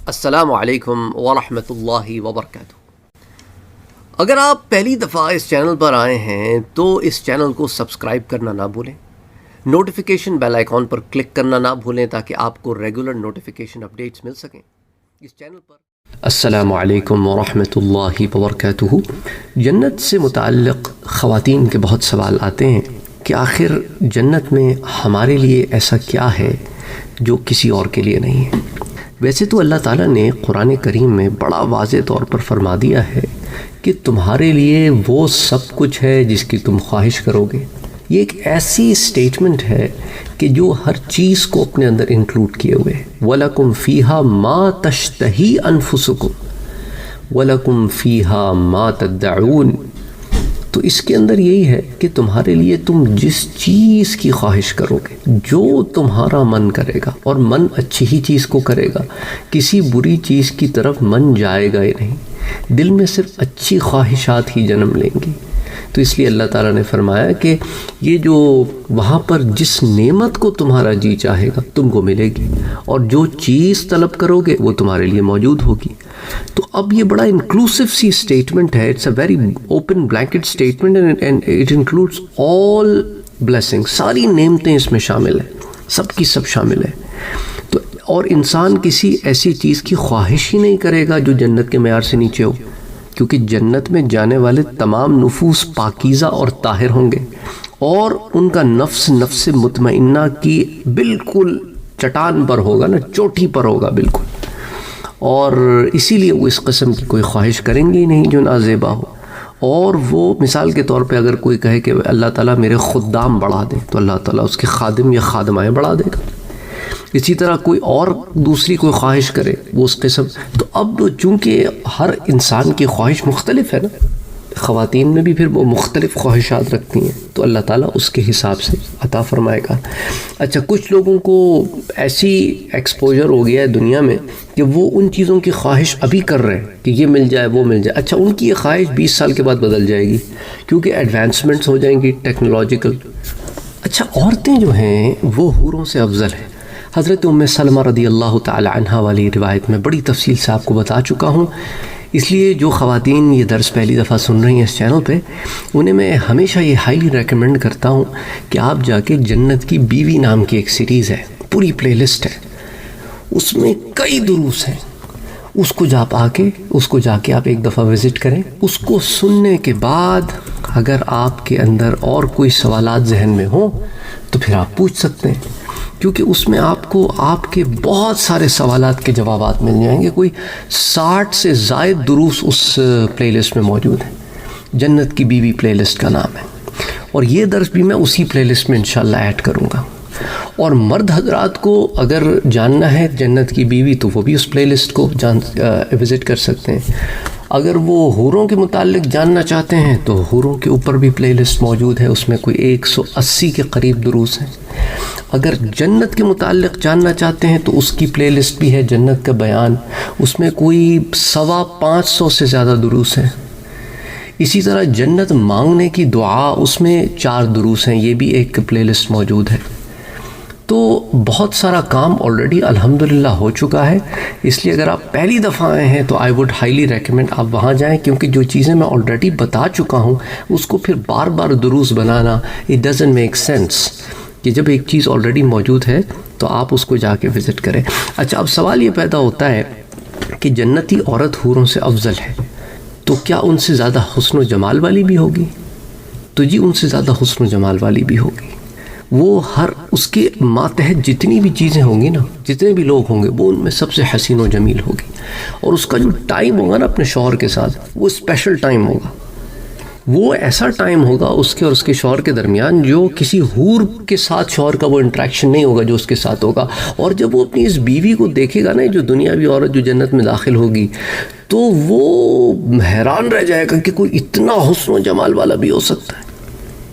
السلام علیکم ورحمۃ اللہ وبرکاتہ۔ اگر آپ پہلی دفعہ اس چینل پر آئے ہیں تو اس چینل کو سبسکرائب کرنا نہ بھولیں، نوٹیفیکیشن بیل آئیکن پر کلک کرنا نہ بھولیں تاکہ آپ کو ریگولر نوٹیفیکیشن اپڈیٹس مل سکیں اس چینل پر۔ السلام علیکم ورحمۃ اللہ وبرکاتہ۔ جنت سے متعلق خواتین کے بہت سوال آتے ہیں کہ آخر جنت میں ہمارے لیے ایسا کیا ہے جو کسی اور کے لیے نہیں ہے۔ ویسے تو اللہ تعالیٰ نے قرآن کریم میں بڑا واضح طور پر فرما دیا ہے کہ تمہارے لیے وہ سب کچھ ہے جس کی تم خواہش کرو گے۔ یہ ایک ایسی سٹیٹمنٹ ہے کہ جو ہر چیز کو اپنے اندر انکلوڈ کیے ہوئے ہے۔ وَلَكُمْ فِيهَا مَا تَشْتَهِي أَنفُسُكُمْ وَلَكُمْ فِيهَا مَا تَدَّعُونَ۔ تو اس کے اندر یہی ہے کہ تمہارے لیے تم جس چیز کی خواہش کرو گے، جو تمہارا من کرے گا، اور من اچھی ہی چیز کو کرے گا، کسی بری چیز کی طرف من جائے گا ہی نہیں، دل میں صرف اچھی خواہشات ہی جنم لیں گی۔ تو اس لیے اللہ تعالیٰ نے فرمایا کہ یہ جو وہاں پر جس نعمت کو تمہارا جی چاہے گا تم کو ملے گی، اور جو چیز طلب کرو گے وہ تمہارے لیے موجود ہوگی۔ تو اب یہ بڑا انکلوسیو سی اسٹیٹمنٹ ہے، it's a very open blanket statement and it includes all blessing, ساری نعمتیں اس میں شامل ہیں، سب کی سب شامل ہیں۔ تو اور انسان کسی ایسی چیز کی خواہش ہی نہیں کرے گا جو جنت کے معیار سے نیچے ہو، کیونکہ جنت میں جانے والے تمام نفوس پاکیزہ اور طاہر ہوں گے، اور ان کا نفس مطمئنہ کی بالکل چٹان پر ہوگا نا، چوٹی پر ہوگا بالکل، اور اسی لیے وہ اس قسم کی کوئی خواہش کریں گے ہی نہیں جو نازیبا ہو۔ اور وہ مثال کے طور پہ اگر کوئی کہے کہ اللہ تعالیٰ میرے خدام بڑھا دے، تو اللہ تعالیٰ اس کے خادم یا خادمائیں بڑھا دے گا۔ اسی طرح کوئی اور دوسری کوئی خواہش کرے وہ اس قسم۔ تو اب چونکہ ہر انسان کی خواہش مختلف ہے نا، خواتین میں بھی پھر وہ مختلف خواہشات رکھتی ہیں، تو اللہ تعالیٰ اس کے حساب سے عطا فرمائے گا۔ اچھا، کچھ لوگوں کو ایسی ایکسپوجر ہو گیا ہے دنیا میں کہ وہ ان چیزوں کی خواہش ابھی کر رہے ہیں کہ یہ مل جائے وہ مل جائے۔ اچھا، ان کی یہ خواہش 20 سال کے بعد بدل جائے گی کیونکہ ایڈوانسمنٹس ہو جائیں گی ٹیکنالوجیکل۔ اچھا، عورتیں جو ہیں وہ حوروں سے افضل ہیں۔ حضرت ام سلمہ رضی اللہ تعالی عنہ والی روایت میں بڑی تفصیل سے آپ کو بتا چکا ہوں، اس لیے جو خواتین یہ درس پہلی دفعہ سن رہی ہیں اس چینل پہ، انہیں میں ہمیشہ یہ ہائیلی ریکمینڈ کرتا ہوں کہ آپ جا کے جنت کی بیوی نام کی ایک سیریز ہے، پوری پلے لسٹ ہے، اس میں کئی دروس ہیں، اس کو جا کے آپ ایک دفعہ وزٹ کریں۔ اس کو سننے کے بعد اگر آپ کے اندر اور کوئی سوالات ذہن میں ہوں تو پھر آپ پوچھ سکتے ہیں، کیونکہ اس میں آپ کو آپ کے بہت سارے سوالات کے جوابات مل جائیں گے۔ کوئی 60 سے زائد دروس اس پلے لسٹ میں موجود ہیں، جنت کی بیوی پلے لسٹ کا نام ہے، اور یہ درس بھی میں اسی پلے لسٹ میں انشاءاللہ ایڈ کروں گا۔ اور مرد حضرات کو اگر جاننا ہے جنت کی بیوی تو وہ بھی اس پلے لسٹ کو وزٹ کر سکتے ہیں۔ اگر وہ حوروں کے متعلق جاننا چاہتے ہیں تو حوروں کے اوپر بھی پلے لسٹ موجود ہے، اس میں کوئی 180 کے قریب دروس ہیں۔ اگر جنت کے متعلق جاننا چاہتے ہیں تو اس کی پلے لسٹ بھی ہے، جنت کا بیان، اس میں کوئی 550 سے زیادہ دروس ہیں۔ اسی طرح جنت مانگنے کی دعا، اس میں 4 دروس ہیں، یہ بھی ایک پلے لسٹ موجود ہے۔ تو بہت سارا کام آلریڈی الحمدللہ ہو چکا ہے، اس لیے اگر آپ پہلی دفعہ آئے ہیں تو آئی ووڈ ہائیلی ریکمینڈ آپ وہاں جائیں، کیونکہ جو چیزیں میں آلریڈی بتا چکا ہوں اس کو پھر بار بار دروس بنانا اٹ ڈزنٹ میک سینس، کہ جب ایک چیز آلریڈی موجود ہے تو آپ اس کو جا کے وزٹ کریں۔ اچھا، اب سوال یہ پیدا ہوتا ہے کہ جنتی عورت حوروں سے افضل ہے تو کیا ان سے زیادہ حسن و جمال والی بھی ہوگی؟ تو جی، ان سے زیادہ حسن و جمال والی بھی ہوگی۔ وہ ہر اس کے ماتحت جتنی بھی چیزیں ہوں گی نا، جتنے بھی لوگ ہوں گے، وہ ان میں سب سے حسین و جمیل ہوگی، اور اس کا جو ٹائم ہوگا نا اپنے شوہر کے ساتھ، وہ اسپیشل ٹائم ہوگا، وہ ایسا ٹائم ہوگا اس کے اور اس کے شوہر کے درمیان جو کسی حور کے ساتھ شوہر کا وہ انٹریکشن نہیں ہوگا جو اس کے ساتھ ہوگا۔ اور جب وہ اپنی اس بیوی کو دیکھے گا نا، جو دنیاوی عورت جو جنت میں داخل ہوگی، تو وہ حیران رہ جائے گا کہ کوئی اتنا حسن و جمال والا بھی ہو سکتا ہے،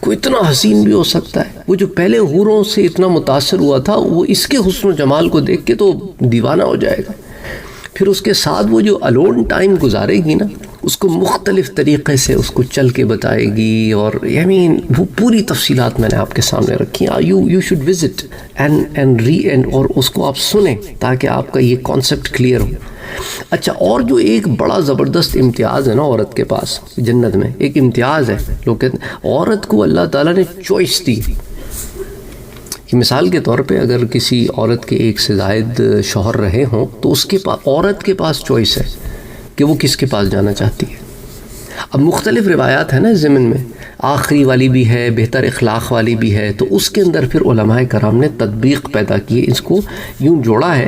کوئی اتنا حسین بھی ہو سکتا ہے۔ وہ جو پہلے حوروں سے اتنا متاثر ہوا تھا، وہ اس کے حسن و جمال کو دیکھ کے تو دیوانہ ہو جائے گا۔ پھر اس کے ساتھ وہ جو الون ٹائم گزارے گی نا، اس کو مختلف طریقے سے اس کو چل کے بتائے گی، اور وہ پوری تفصیلات میں نے آپ کے سامنے رکھی ہیں. یو شوڈ وزٹ اینڈ اور اس کو آپ سنیں تاکہ آپ کا یہ کانسیپٹ کلیئر ہو. اچھا، اور جو ایک بڑا زبردست امتیاز ہے نا عورت کے پاس جنت میں، ایک امتیاز ہے. لوگ کہتے ہیں عورت کو اللہ تعالیٰ نے چوائس دی. مثال کے طور پہ اگر کسی عورت کے ایک سے زائد شوہر رہے ہوں تو اس کے پاس، عورت کے پاس چوائس ہے کہ وہ کس کے پاس جانا چاہتی ہے. اب مختلف روایات ہیں نا ضمن میں، آخری والی بھی ہے، بہتر اخلاق والی بھی ہے. تو اس کے اندر پھر علماء کرام نے تطبیق پیدا کی، اس کو یوں جوڑا ہے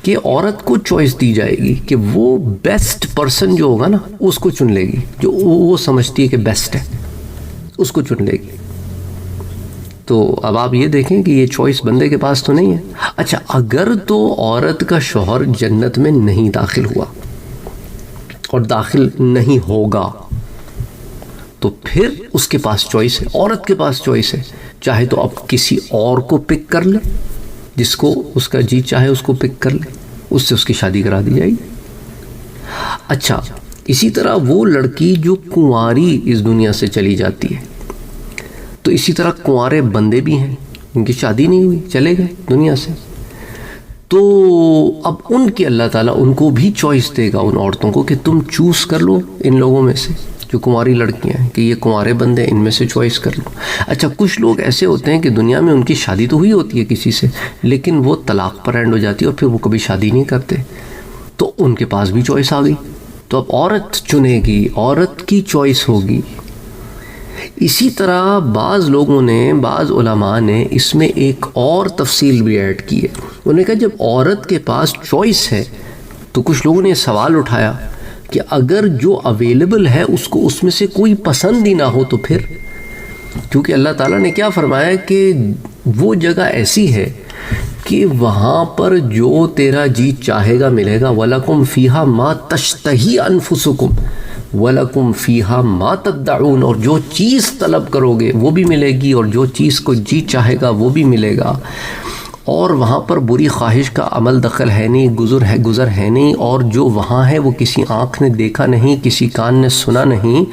کہ عورت کو چوائس دی جائے گی کہ وہ بیسٹ پرسن جو ہوگا نا اس کو چن لے گی، جو وہ سمجھتی ہے کہ بیسٹ ہے اس کو چن لے گی. تو اب آپ یہ دیکھیں کہ یہ چوائس بندے کے پاس تو نہیں ہے. اچھا، اگر تو عورت کا شوہر جنت میں نہیں داخل ہوا اور داخل نہیں ہوگا تو پھر اس کے پاس چوائس ہے، عورت کے پاس چوائس ہے. چاہے تو اب کسی اور کو پک کر لے، جس کو اس کا جی چاہے اس کو پک کر لے، اس سے اس کی شادی کرا دی جائے گی. اچھا، اسی طرح وہ لڑکی جو کنواری اس دنیا سے چلی جاتی ہے، تو اسی طرح کنوارے بندے بھی ہیں، ان کی شادی نہیں ہوئی، چلے گئے دنیا سے. تو اب ان کی اللہ تعالیٰ ان کو بھی چوائس دے گا، ان عورتوں کو، کہ تم چوز کر لو ان لوگوں میں سے جو کنواری لڑکیاں ہیں، کہ یہ کنوارے بندے، ان میں سے چوائس کر لو. اچھا، کچھ لوگ ایسے ہوتے ہیں کہ دنیا میں ان کی شادی تو ہوئی ہوتی ہے کسی سے، لیکن وہ طلاق پر اینڈ ہو جاتی ہے اور پھر وہ کبھی شادی نہیں کرتے، تو ان کے پاس بھی چوائس آ گئی. تو اب عورت چنے گی، عورت کی چوائس ہوگی. اسی طرح بعض لوگوں نے، بعض علماء نے اس میں ایک اور تفصیل بھی ایڈ کی ہے. انہوں نے کہا جب عورت کے پاس چوائس ہے تو کچھ لوگوں نے سوال اٹھایا کہ اگر جو اویلیبل ہے اس کو اس میں سے کوئی پسند ہی نہ ہو تو پھر، کیونکہ اللہ تعالیٰ نے کیا فرمایا کہ وہ جگہ ایسی ہے کہ وہاں پر جو تیرا جی چاہے گا ملے گا. وَلَكُمْ فِيهَا مَا تَشْتَهِي أَنفُسُكُمْ وَلَكُمْ فِيهَا مَا تَدَّعُونَ، اور جو چیز طلب کرو گے وہ بھی ملے گی، اور جو چیز کو جی چاہے گا وہ بھی ملے گا. اور وہاں پر بری خواہش کا عمل دخل ہے نہیں، گزر ہے نہیں، اور جو وہاں ہے وہ کسی آنکھ نے دیکھا نہیں، کسی کان نے سنا نہیں.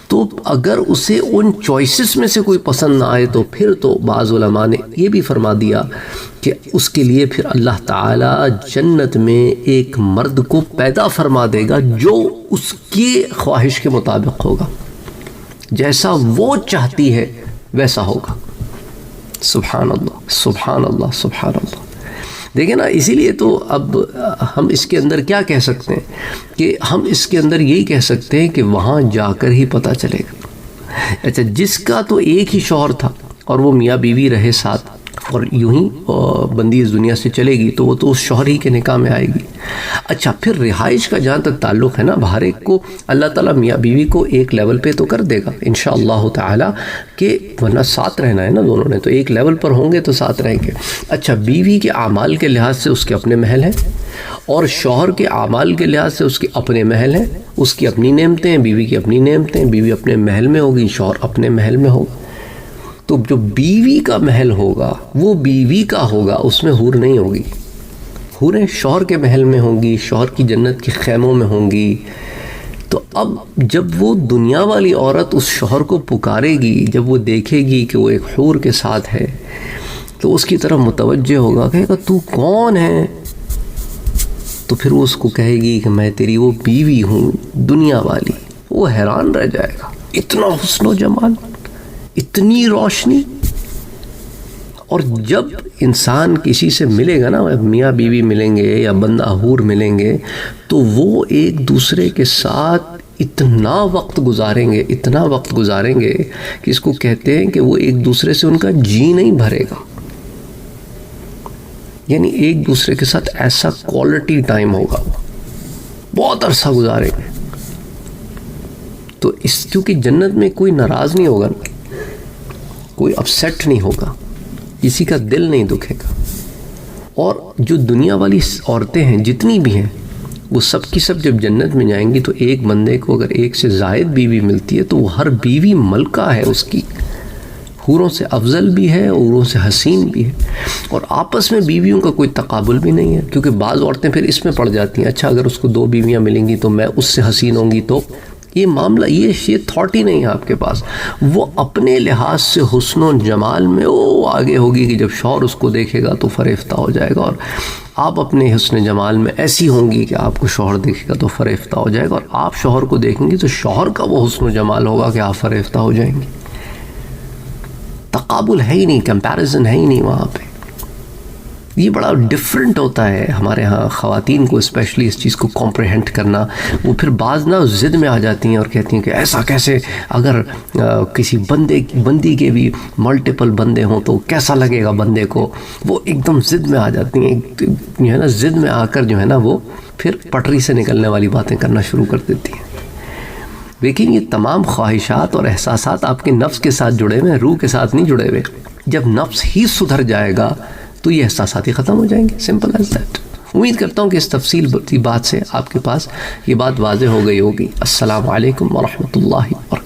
تو اگر اسے ان چوائسز میں سے کوئی پسند نہ آئے تو پھر تو بعض علماء نے یہ بھی فرما دیا کہ اس کے لیے پھر اللہ تعالیٰ جنت میں ایک مرد کو پیدا فرما دے گا جو اس کی خواہش کے مطابق ہوگا، جیسا وہ چاہتی ہے ویسا ہوگا. سبحان اللہ، سبحان اللہ، سبحان اللہ. دیکھیں نا، اسی لیے تو اب ہم اس کے اندر کیا کہہ سکتے ہیں کہ ہم اس کے اندر یہی کہہ سکتے ہیں کہ وہاں جا کر ہی پتہ چلے گا. اچھا، جس کا تو ایک ہی شوہر تھا اور وہ میاں بیوی رہے ساتھ، اور یوں ہی بندی اس دنیا سے چلے گی تو وہ تو اس شوہر ہی کے نکاح میں آئے گی. اچھا، پھر رہائش کا جہاں تک تعلق ہے نا، ہر ایک کو اللہ تعالیٰ میاں بیوی کو ایک لیول پہ تو کر دے گا انشاءاللہ تعالیٰ، کہ ورنہ ساتھ رہنا ہے نا دونوں نے، تو ایک لیول پر ہوں گے تو ساتھ رہیں گے. اچھا، بیوی کے اعمال کے لحاظ سے اس کے اپنے محل ہیں، اور شوہر کے اعمال کے لحاظ سے اس کے اپنے محل ہیں. اس کی اپنی نعمتیں ہیں، بیوی کی اپنی نعمتیں ہیں. بیوی اپنے محل میں ہوگی، شوہر اپنے محل میں ہوگا. تو جو بیوی کا محل ہوگا وہ بیوی کا ہوگا، اس میں حور نہیں ہوگی. حوریں شوہر کے محل میں ہوں گی، شوہر کی جنت کے خیموں میں ہوں گی. تو اب جب وہ دنیا والی عورت اس شوہر کو پکارے گی، جب وہ دیکھے گی کہ وہ ایک حور کے ساتھ ہے، تو اس کی طرف متوجہ ہوگا، کہے گا تو کون ہے؟ تو پھر وہ اس کو کہے گی کہ میں تیری وہ بیوی ہوں دنیا والی. وہ حیران رہ جائے گا، اتنا حسن و جمال، اتنی روشنی. اور جب انسان کسی سے ملے گا نا، میاں بیوی ملیں گے یا بندہ حور ملیں گے، تو وہ ایک دوسرے کے ساتھ اتنا وقت گزاریں گے، اتنا وقت گزاریں گے کہ اس کو کہتے ہیں کہ وہ ایک دوسرے سے ان کا جی نہیں بھرے گا. یعنی ایک دوسرے کے ساتھ ایسا کوالٹی ٹائم ہوگا، بہت عرصہ گزاریں گے. تو اس کیونکہ جنت میں کوئی ناراض نہیں ہوگا، کوئی اپسیٹ نہیں ہوگا، کسی کا دل نہیں دکھے گا. اور جو دنیا والی عورتیں ہیں جتنی بھی ہیں، وہ سب کی سب جب جنت میں جائیں گی تو ایک بندے کو اگر ایک سے زائد بیوی ملتی ہے تو وہ ہر بیوی ملکہ ہے اس کی، حوروں سے افضل بھی ہے، حوروں سے حسین بھی ہے، اور آپس میں بیویوں کا کوئی تقابل بھی نہیں ہے، کیونکہ بعض عورتیں پھر اس میں پڑ جاتی ہیں، اچھا اگر اس کو 2 بیویاں ملیں گی تو میں اس سے حسین ہوں گی، تو یہ معاملہ یہ تھاٹ ہی نہیں ہے آپ کے پاس. وہ اپنے لحاظ سے حسن و جمال میں وہ آگے ہوگی کہ جب شوہر اس کو دیکھے گا تو فریفتہ ہو جائے گا، اور آپ اپنے حسن جمال میں ایسی ہوں گی کہ آپ کو شوہر دیکھے گا تو فریفتہ ہو جائے گا، اور آپ شوہر کو دیکھیں گی تو شوہر کا وہ حسن و جمال ہوگا کہ آپ فریفتہ ہو جائیں گے. تقابل ہے ہی نہیں، کمپیریزن ہے ہی نہیں وہاں پہ. یہ بڑا ڈفرینٹ ہوتا ہے ہمارے ہاں خواتین کو اسپیشلی اس چیز کو کمپریہنڈ کرنا. وہ پھر بعض نہ ضد میں آ جاتی ہیں اور کہتی ہیں کہ ایسا کیسے، اگر کسی بندی کے بھی ملٹیپل بندے ہوں تو کیسا لگے گا بندے کو. وہ ایک دم ضد میں آ جاتی ہیں، جو ہے نا ضد میں آ کر جو ہے نا وہ پھر پٹری سے نکلنے والی باتیں کرنا شروع کر دیتی ہیں. لیکن یہ تمام خواہشات اور احساسات آپ کے نفس کے ساتھ جڑے ہوئے ہیں، روح کے ساتھ نہیں جڑے ہوئے. جب نفس ہی سدھر جائے گا تو یہ احساسات ہی ختم ہو جائیں گے، سمپل ایز دیٹ. امید کرتا ہوں کہ اس تفصیل کی بات سے آپ کے پاس یہ بات واضح ہو گئی ہوگی. السلام علیکم ورحمۃ اللہ وبرکاتہ.